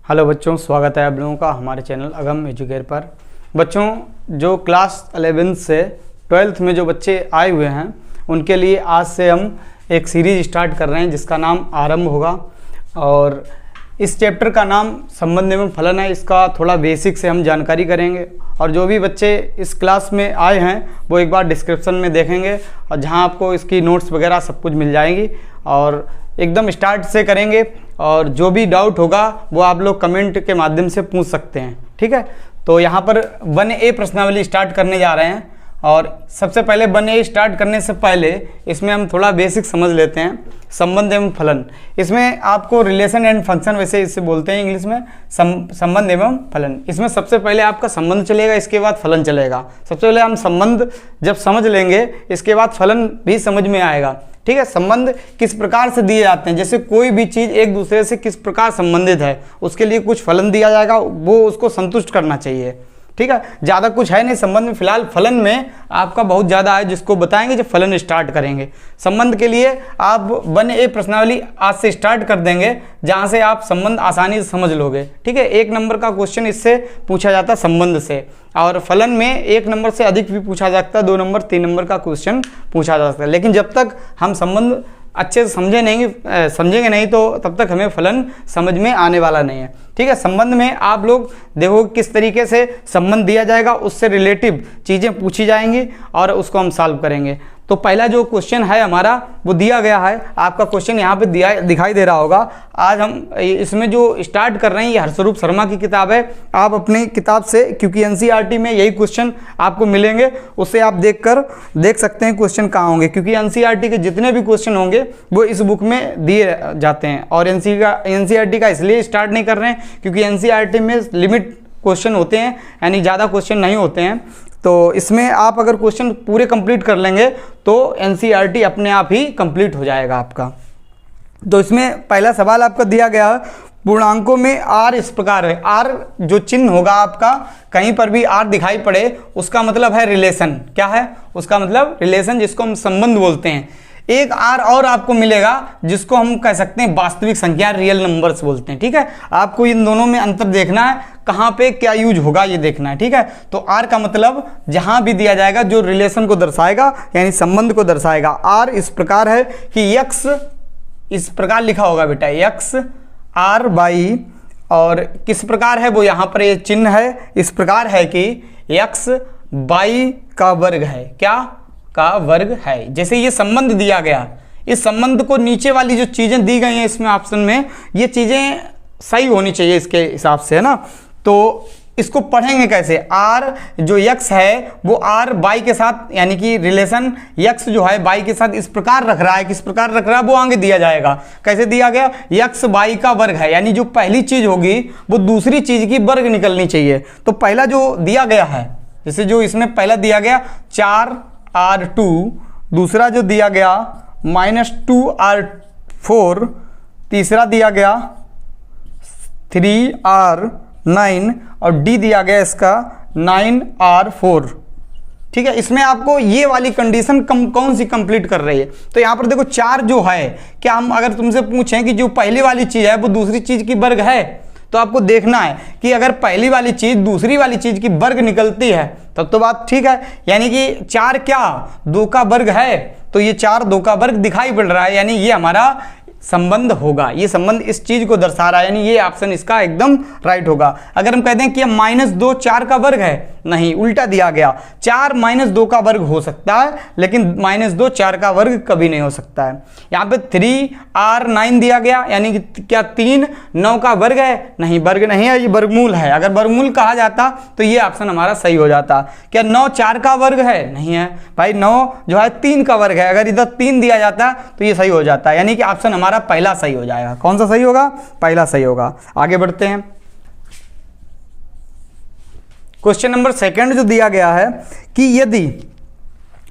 Hello बच्चों, स्वागत है आप लोगों का हमारे चैनल अगम एजुकेयर पर। बच्चों, जो क्लास 11 से 12th में जो बच्चे आए हुए हैं उनके लिए आज से हम एक सीरीज स्टार्ट कर रहे हैं जिसका नाम आरंभ होगा। और इस चैप्टर का नाम संबंध एवं फलन है। इसका थोड़ा बेसिक से हम जानकारी करेंगे और जो भी बच्चे इस क्लास में आए हैं वो एक बार डिस्क्रिप्शन में देखेंगे और जहां आपको इसकी नोट्स वगैरह सब कुछ मिल जाएगी। और एकदम स्टार्ट से करेंगे और जो भी डाउट होगा वो आप लोग कमेंट के माध्यम से पूछ सकते हैं, ठीक है। तो यहाँ पर 1A प्रश्नावली स्टार्ट करने जा रहे हैं और सबसे पहले 1A स्टार्ट करने से पहले इसमें हम थोड़ा बेसिक समझ लेते हैं संबंध एवं फलन। इसमें आपको रिलेशन एंड फंक्शन वैसे इससे बोलते हैं इंग्लिश में, संबंध एवं फलन। इसमें सबसे पहले आपका संबंध चलेगा, इसके बाद फलन चलेगा। सबसे पहले हम संबंध जब समझ लेंगे इसके बाद फलन भी समझ में आएगा, ठीक है। संबंध किस प्रकार से दिए जाते हैं, जैसे कोई भी चीज़ एक दूसरे से किस प्रकार संबंधित है उसके लिए कुछ फलन दिया जाएगा, वो उसको संतुष्ट करना चाहिए, ठीक है। ज़्यादा कुछ है नहीं संबंध में, फिलहाल फलन में आपका बहुत ज़्यादा है जिसको बताएंगे जब फलन स्टार्ट करेंगे। संबंध के लिए आप 1A प्रश्नावली आज से स्टार्ट कर देंगे जहाँ से आप संबंध आसानी से समझ लोगे, ठीक है। 1 नंबर का क्वेश्चन इससे पूछा जाता है संबंध से, और फलन में 1 नंबर से अधिक भी पूछा जा सकता है, 2 नंबर 3 नंबर का क्वेश्चन पूछा जा सकता है। लेकिन जब तक हम संबंध अच्छे से समझेंगे नहीं तो तब तक हमें फलन समझ में आने वाला नहीं है, ठीक है। संबंध में आप लोग देखो किस तरीके से संबंध दिया जाएगा, उससे रिलेटिव चीज़ें पूछी जाएंगी और उसको हम सॉल्व करेंगे। तो पहला जो क्वेश्चन है हमारा वो दिया गया है, आपका क्वेश्चन यहाँ पे दिखाई दे रहा होगा। आज हम इसमें जो स्टार्ट कर रहे हैं ये हर्षरूप शर्मा की किताब है। आप अपनी किताब से, क्योंकि एनसीईआरटी में यही क्वेश्चन आपको मिलेंगे, उससे आप देख सकते हैं क्वेश्चन कहाँ होंगे, क्योंकि एनसीईआरटी के जितने भी क्वेश्चन होंगे वो इस बुक में दिए जाते हैं। और एनसीईआरटी का इसलिए स्टार्ट नहीं कर रहे हैं क्योंकि एनसीईआरटी में लिमिट क्वेश्चन होते हैं, यानी ज़्यादा क्वेश्चन नहीं होते हैं। तो इसमें आप अगर क्वेश्चन पूरे कंप्लीट कर लेंगे तो एनसीईआरटी अपने आप ही कंप्लीट हो जाएगा आपका। तो इसमें पहला सवाल आपका दिया गया है, पूर्णांकों में आर इस प्रकार है। आर जो चिन्ह होगा आपका, कहीं पर भी आर दिखाई पड़े उसका मतलब है रिलेशन। क्या है उसका मतलब? रिलेशन, जिसको हम संबंध बोलते हैं। एक आर और आपको मिलेगा जिसको हम कह सकते हैं वास्तविक संख्या, रियल नंबर्स बोलते हैं, ठीक है। आपको इन दोनों में अंतर देखना है, कहाँ पे क्या यूज होगा ये देखना है, ठीक है। तो आर का मतलब जहां भी दिया जाएगा जो रिलेशन को दर्शाएगा, यानी संबंध को दर्शाएगा। आर इस प्रकार है कि यक्स इस प्रकार लिखा होगा बेटा, यक्स आर बाई, और किस प्रकार है वो यहाँ पर ये चिन्ह है, इस प्रकार है कि यक्स बाई का वर्ग है। क्या का वर्ग है। जैसे ये संबंध दिया गया, इस संबंध को नीचे वाली जो चीजें दी गई हैं इसमें ऑप्शन में, ये चीजें सही होनी चाहिए इसके हिसाब से, है ना। तो इसको पढ़ेंगे कैसे? आर जो यक्स है वो आर बाई के साथ, यानी कि रिलेशन यक्स जो है बाई के साथ इस प्रकार रख रहा है, किस प्रकार रख रहा है वो आगे दिया जाएगा। कैसे दिया गया? यक्स बाई का वर्ग है, यानी जो पहली चीज होगी वो दूसरी चीज की वर्ग निकलनी चाहिए। तो पहला जो दिया गया है, जैसे जो इसमें पहला दिया गया 4R2, दूसरा जो दिया गया -2R4, तीसरा दिया गया 3R9 और डी दिया गया इसका 9R4, ठीक है। इसमें आपको ये वाली कंडीशन कौन सी कंप्लीट कर रही है? तो यहाँ पर देखो 4 जो है, क्या हम अगर तुमसे पूछें कि जो पहली वाली चीज है वो दूसरी चीज की वर्ग है, तो आपको देखना है कि अगर पहली वाली चीज दूसरी वाली चीज की वर्ग निकलती है तब तो बात ठीक है, यानी कि 4 क्या 2 का वर्ग है, तो ये 4 2 का वर्ग दिखाई पड़ रहा है, यानी ये हमारा संबंध होगा। ये संबंध इस चीज को दर्शा रहा है, यानी ये ऑप्शन इसका एकदम राइट होगा। अगर हम कहते हैं कि -2 4 का वर्ग है, नहीं, उल्टा दिया गया। 4 -2 का वर्ग हो सकता है लेकिन -2 4 का वर्ग कभी नहीं हो सकता है। यहाँ पे 3R9 दिया गया, यानी कि क्या 3 9 का वर्ग है? नहीं, वर्ग नहीं है, ये वर्गमूल है। अगर वर्गमूल कहा जाता तो ये ऑप्शन हमारा सही हो जाता। क्या 9 4 का वर्ग है? नहीं है भाई, 9 जो है 3 का वर्ग है। अगर इधर 3 दिया जाता तो ये सही हो जाता है, यानी कि ऑप्शन हमारा पहला सही हो जाएगा। कौन सा सही होगा? पहला सही होगा। आगे बढ़ते हैं। क्वेश्चन नंबर 2 जो दिया गया है कि यदि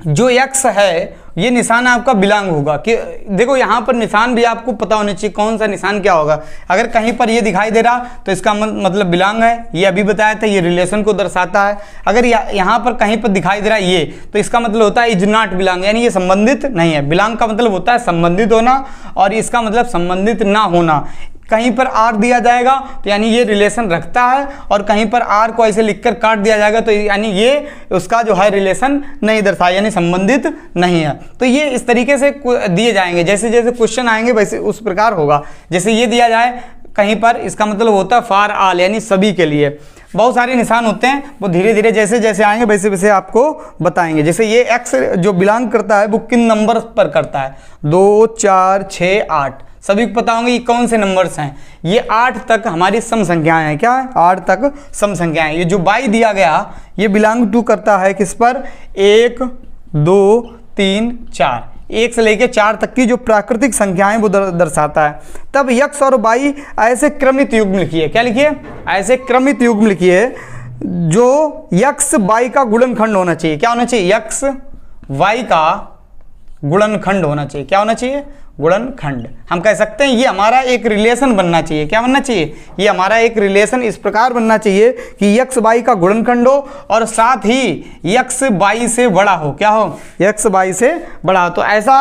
जो x है ये निशान आपका बिलोंग होगा, कि देखो यहाँ पर निशान भी आपको पता होना चाहिए कौन सा निशान क्या होगा। अगर कहीं पर ये दिखाई दे रहा तो इसका मतलब बिलोंग है, ये अभी बताया था, ये रिलेशन को दर्शाता है। अगर यहाँ पर कहीं पर दिखाई दे रहा है ये, तो इसका मतलब होता है इज नॉट बिलोंग, यानी ये संबंधित नहीं है। बिलोंग का मतलब होता है संबंधित होना और इसका मतलब संबंधित ना होना। कहीं पर आर दिया जाएगा तो यानी ये रिलेशन रखता है, और कहीं पर आर को ऐसे लिखकर काट दिया जाएगा तो यानी ये उसका जो है रिलेशन नहीं दर्शाया, यानी संबंधित नहीं है। तो ये इस तरीके से दिए जाएंगे, जैसे जैसे क्वेश्चन आएंगे वैसे उस प्रकार होगा। जैसे ये दिया जाए कहीं पर, इसका मतलब होता है फॉर ऑल, यानी सभी के लिए। बहुत सारे निशान होते हैं, वो धीरे धीरे जैसे जैसे आएंगे वैसे वैसे आपको बताएंगे। जैसे ये एक्स जो बिलोंग करता है वो किन नंबर पर करता है, 2 4 6 8, सभी को पता होंगे ये कौन से नंबर्स हैं। ये 8 तक हमारी सम संख्याएं हैं, क्या है 8 तक सम संख्याएं। ये जो बाई दिया गया ये बिलोंग टू करता है किस पर, 1 2 3 4, 1 से लेकर 4 तक की जो प्राकृतिक संख्याएं वो दर्शाता है। तब यक्स और वाई ऐसे क्रमित युग्म लिखिए, क्या लिखिए, ऐसे क्रमित युग्म लिखिए जो यक्स वाई का गुणनखंड होना चाहिए। क्या होना चाहिए, यक्स वाई का गुणनखंड होना चाहिए। क्या होना चाहिए, गुणनखंड। हम कह सकते हैं ये हमारा एक रिलेशन बनना चाहिए। क्या बनना चाहिए, ये हमारा एक रिलेशन इस प्रकार बनना चाहिए कि यक्स वाई का गुणनखंड हो और साथ ही यक्स वाई से बड़ा हो। क्या हो, यक्स वाई से बड़ा हो। तो ऐसा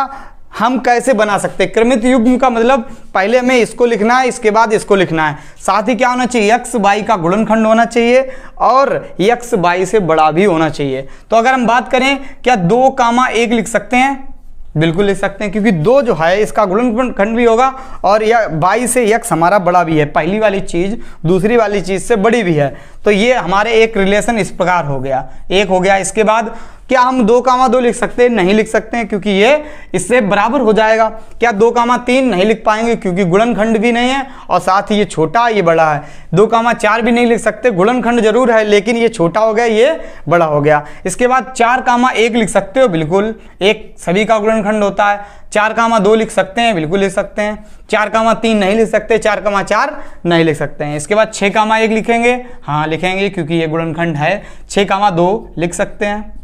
हम कैसे बना सकते हैं, क्रमित युग्म का मतलब पहले हमें इसको लिखना है, इसके बाद इसको लिखना है। साथ ही क्या होना चाहिए, यक्स वाई का गुणनखंड होना चाहिए और यक्स वाई से बड़ा भी होना चाहिए। तो अगर हम बात करें क्या 2,1 लिख सकते हैं, बिल्कुल लिख सकते हैं, क्योंकि 2 जो है इसका गुणनखंड भी होगा और यह वाई से यक्स हमारा बड़ा भी है। पहली वाली चीज दूसरी वाली चीज से बड़ी भी है। तो ये हमारे एक रिलेशन इस प्रकार हो गया, एक हो गया। इसके बाद क्या हम 2,2 लिख सकते हैं, नहीं लिख सकते हैं क्योंकि ये इससे बराबर हो जाएगा। क्या 2,3 नहीं लिख पाएंगे क्योंकि गुणनखंड भी नहीं है और साथ ही ये छोटा ये बड़ा है। 2,4 भी नहीं लिख सकते, गुणनखंड जरूर है लेकिन ये छोटा हो गया ये बड़ा हो गया। इसके बाद 4,1 लिख सकते हो, बिल्कुल, एक सभी का गुणनखंड होता है। 4,2 लिख सकते हैं, बिल्कुल लिख सकते हैं। 4,3 नहीं लिख सकते, 4,4 नहीं लिख सकते हैं। इसके बाद 6,1 लिखेंगे, हाँ लिखेंगे क्योंकि ये गुणनखंड है। 6,2 लिख सकते हैं।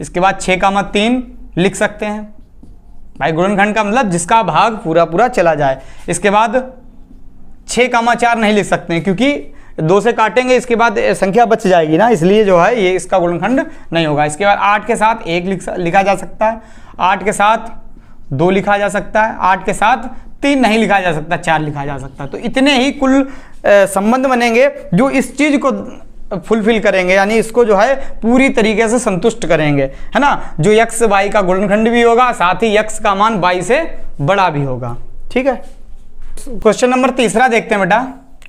इसके बाद 6,3 लिख सकते हैं, भाई गुणनखंड का मतलब जिसका भाग पूरा पूरा चला जाए। इसके बाद 6,4 नहीं लिख सकते हैं क्योंकि 2 से काटेंगे इसके बाद संख्या बच जाएगी ना, इसलिए जो है ये इसका गुणनखंड नहीं होगा। इसके बाद 8 के साथ 1 लिखा जा सकता है, 8 के साथ 2 लिखा जा सकता है, 8 के साथ 3 नहीं लिखा जा सकता, 4 लिखा जा सकता है। तो इतने ही कुल संबंध बनेंगे जो इस चीज को फुलफिल करेंगे, यानी इसको जो है पूरी तरीके से संतुष्ट करेंगे, है ना। जो यक्स वाई का गुणनखंड भी होगा, साथ ही यक्स का मान वाई से बड़ा भी होगा। ठीक है, क्वेश्चन नंबर 3 देखते हैं बेटा।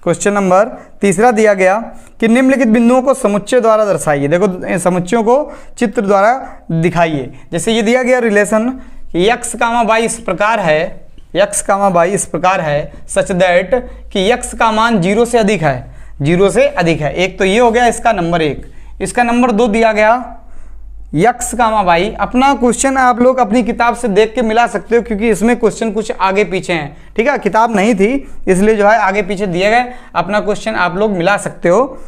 क्वेश्चन नंबर 3 दिया गया कि निम्नलिखित बिंदुओं को समुच्चय द्वारा दर्शाइए। देखो समुच्चयों को चित्र द्वारा दिखाइए। जैसे ये दिया गया रिलेशन यक्स कामा वाई इस प्रकार है, यक्स कामा वाई इस प्रकार है सच दैट कि यक्स का मान 0 से अधिक है, 0 से अधिक है। एक तो ये हो गया इसका नंबर 1। इसका नंबर 2 दिया गया यक्स कामा वाई। अपना क्वेश्चन आप लोग अपनी किताब से देख के मिला सकते हो क्योंकि इसमें क्वेश्चन कुछ आगे पीछे हैं। ठीक है, किताब नहीं थी इसलिए जो है आगे पीछे दिए गए। अपना क्वेश्चन आप लोग मिला सकते हो,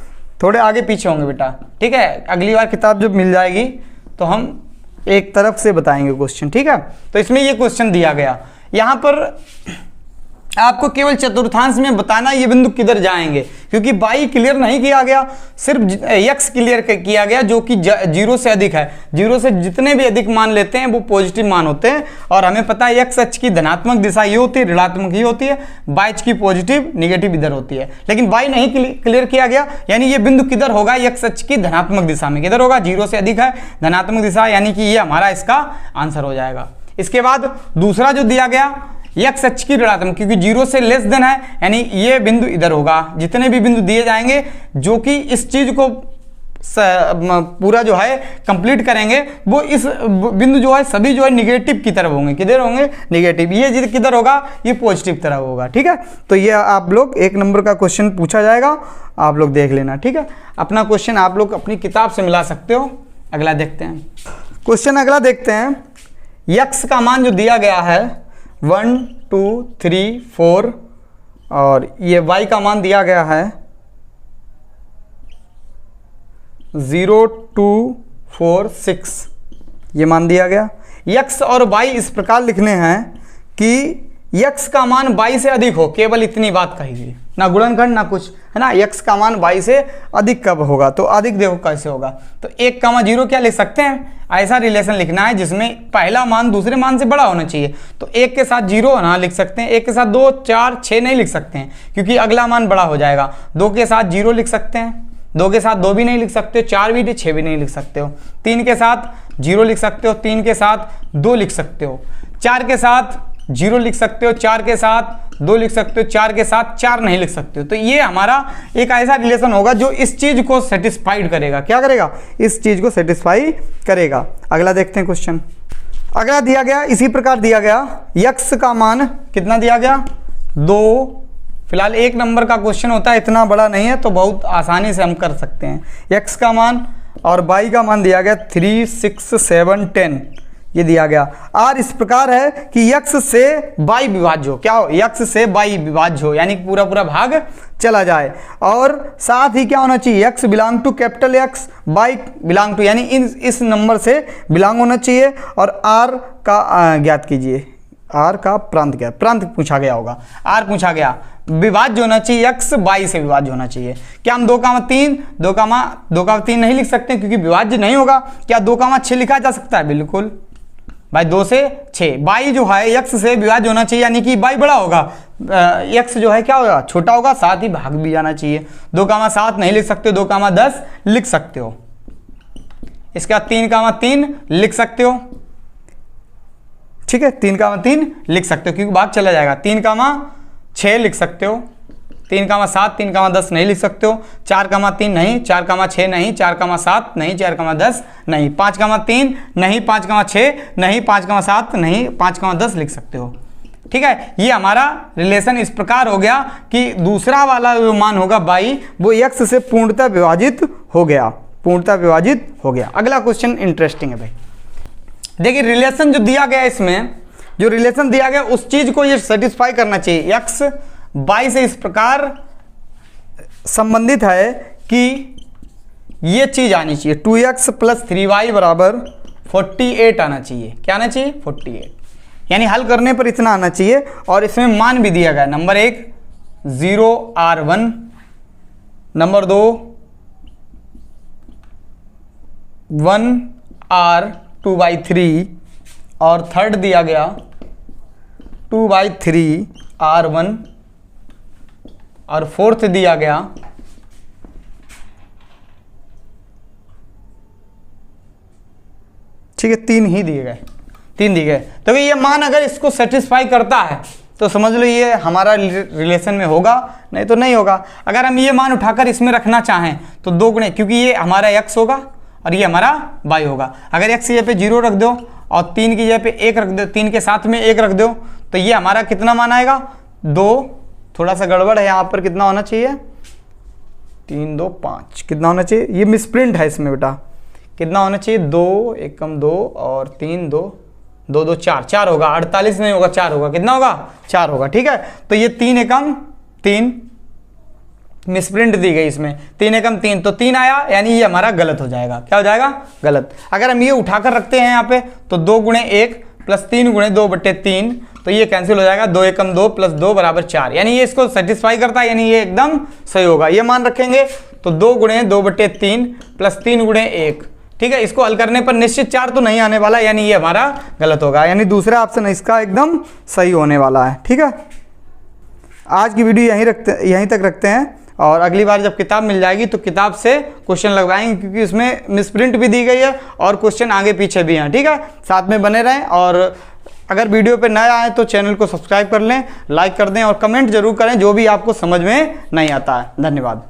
थोड़े आगे पीछे होंगे बेटा। ठीक है, अगली बार किताब जब मिल जाएगी तो हम एक तरफ से बताएंगे क्वेश्चन। ठीक है, तो इसमें ये क्वेश्चन दिया गया। यहाँ पर आपको केवल चतुर्थांश में बताना ये बिंदु किधर जाएंगे, क्योंकि वाई क्लियर नहीं किया गया, सिर्फ यक्स क्लियर किया गया जो कि 0 से अधिक है। 0 से जितने भी अधिक मान लेते हैं वो पॉजिटिव मान होते हैं और हमें पता है यक्स अक्ष की धनात्मक दिशा ये होती है, ऋणात्मक ये होती है, वाई अक्ष की पॉजिटिव निगेटिव इधर होती है। लेकिन वाई नहीं क्लियर किया गया, यानी ये बिंदु किधर होगा, यक्स अक्ष की धनात्मक दिशा में। किधर होगा, 0 से अधिक है, धनात्मक दिशा, यानी कि ये हमारा इसका आंसर हो जाएगा। इसके बाद दूसरा जो दिया गया यक्स अक्ष की ऋणात्मक, क्योंकि 0 से लेस देन है, यानी ये बिंदु इधर होगा। जितने भी बिंदु दिए जाएंगे जो कि इस चीज को पूरा जो है कंप्लीट करेंगे वो इस बिंदु जो है सभी जो है निगेटिव की तरफ होंगे। किधर होंगे, निगेटिव। ये किधर होगा, ये पॉजिटिव तरफ होगा। ठीक है, तो ये आप लोग 1 नंबर का क्वेश्चन पूछा जाएगा, आप लोग देख लेना। ठीक है, अपना क्वेश्चन आप लोग अपनी किताब से मिला सकते हो। अगला देखते हैं क्वेश्चन, अगला देखते हैं। यक्स का मान जो दिया गया है 1 2 3 4 और ये y का मान दिया गया है 0 2 4 6, ये मान दिया गया। x और y इस प्रकार लिखने हैं कि x का मान y से अधिक हो, केवल इतनी बात कही, ना गुणनखंड ना कुछ, है ना। x का मान y से अधिक कब होगा, तो अधिक देखो कैसे होगा। तो 1,0 क्या लिख सकते हैं, ऐसा रिलेशन लिखना है जिसमें पहला मान दूसरे मान से बड़ा होना चाहिए। तो 1 के साथ 0 हाँ लिख सकते हैं, 1 के साथ 2, 4, 6 नहीं लिख सकते हैं क्योंकि अगला मान बड़ा हो जाएगा। 2 के साथ 0 लिख सकते हैं, 2 के साथ 2 भी नहीं लिख सकते हो, 4 भी 6 भी नहीं लिख सकते हो। 3 के साथ 0 लिख सकते हो, 3 के साथ 2 लिख सकते हो, 4 के साथ 0 लिख सकते हो, 4 के साथ 2 लिख सकते हो, 4 के साथ 4 नहीं लिख सकते हो। तो ये हमारा एक ऐसा रिलेशन होगा जो इस चीज को सेटिस्फाइड करेगा। क्या करेगा? इस चीज को सेटिस्फाई करेगा। अगला देखते हैं क्वेश्चन। अगला दिया गया इसी प्रकार दिया गया, x का मान कितना दिया गया? 2। फिलहाल 1 नंबर का क्वेश्चन होता है, इतना बड़ा नहीं है तो बहुत आसानी से हम कर सकते हैं। x का मान और y का मान दिया गया 3, 6, 7, 10 ये दिया गया। r इस प्रकार है कि x से y विभाज्य हो। क्या हो? x से y विभाज्य हो, यानी पूरा पूरा भाग चला जाए। और साथ ही क्या होना चाहिए? x belong to capital X, y belong to, यानी इस नंबर से बिलोंग होना चाहिए। और r का ज्ञात कीजिए, r का प्रांत ज्ञात, प्रांत पूछा गया होगा, r पूछा गया। विभाज्य होना चाहिए x y से विभाज्य होना चाहिए। क्या हम 2, 3 नहीं लिख सकते क्योंकि विभाज्य नहीं होगा? क्या 2, 6 लिखा जा सकता है? बिल्कुल भाई, 2 से 6। y जो है x से विभाज्य होना चाहिए, यानी कि y बड़ा होगा, x जो है क्या होगा? छोटा होगा, साथ ही भाग भी जाना चाहिए। 2, 7 नहीं लिख सकते हो, 2, 10 लिख सकते हो। इसके बाद 3, लिख सकते हो। ठीक है, 3, लिख सकते हो क्योंकि भाग चला जाएगा। 3, 6 लिख सकते हो। 3, 7, 3, 10 नहीं लिख सकते हो। 4, 3 नहीं, 4, 6 नहीं, 4, 7 नहीं, 4, 10 नहीं, 5, 3 नहीं, 5, 6 नहीं, 5, 7 नहीं, 5, 10 लिख सकते हो। ठीक है, ये हमारा रिलेशन इस प्रकार हो गया कि दूसरा वाला जो मान होगा y वो x से पूर्णतः विभाजित हो गया, पूर्णतः विभाजित हो गया। अगला क्वेश्चन इंटरेस्टिंग है भाई। देखिए रिलेशन जो दिया गया, इसमें जो रिलेशन दिया गया उस चीज को ये सेटिस्फाई करना चाहिए। x y से इस प्रकार संबंधित है कि ये चीज आनी चाहिए, 2x + 3y = 48 आना चाहिए। क्या आना चाहिए? 48, यानी हल करने पर इतना आना चाहिए। और इसमें मान भी दिया गया, नंबर 1 0R1, नंबर 2 1R2/3 और थर्ड दिया गया 2/3R1 और फोर्थ दिया गया ठीक है 3 ही दिए गए, 3 दिए गए। तो ये मान अगर इसको सेटिस्फाई करता है तो समझ लो ये हमारा रिलेशन में होगा, नहीं तो नहीं होगा। अगर हम ये मान उठाकर इसमें रखना चाहें तो 2 गुणे, क्योंकि ये हमारा x होगा और ये हमारा y होगा। अगर x की जगह पे 0 रख दो और 3 की जगह पे 1 रख दो, 3 के साथ में 1 रख दो, तो ये हमारा कितना मान आएगा? 2। थोड़ा सा गड़बड़ है यहाँ पर, कितना होना चाहिए? 3, 2, 5 कितना होना चाहिए? ये मिसप्रिंट है इसमें बेटा, कितना होना चाहिए? 2, 1 कम 2 और 3, 2, 2, 2, 4 होगा। 48 नहीं होगा, 4 होगा। कितना होगा? 4 होगा। ठीक है, तो ये 3 एकम 3 मिसप्रिंट दी गई इसमें, 3 एकम 3, तो 3 आया, यानी ये हमारा गलत हो जाएगा। क्या हो जाएगा? गलत। अगर हम ये उठाकर रखते हैं यहाँ पे तो 2 गुणे 1 + 3 गुणे 2/3, तो ये कैंसिल हो जाएगा। 2 एकम 2 + 2 = 4, यानी ये इसको सेटिस्फाई करता है, यानी ये एकदम सही होगा। ये मान रखेंगे तो 2 गुणे 2/3 + 3 गुणे 1। ठीक है, इसको हल करने पर निश्चित 4 तो नहीं आने वाला, यानी ये हमारा गलत होगा, यानी दूसरा ऑप्शन इसका एकदम सही होने वाला है। ठीक है, आज की वीडियो यहीं तक रखते हैं और अगली बार जब किताब मिल जाएगी तो किताब से क्वेश्चन लगवाएंगे, क्योंकि इसमें मिसप्रिंट भी दी गई है और क्वेश्चन आगे पीछे भी हैं। ठीक है, साथ में बने रहें और अगर वीडियो पे नया आए तो चैनल को सब्सक्राइब कर लें, लाइक कर दें और कमेंट जरूर करें जो भी आपको समझ में नहीं आता है। धन्यवाद।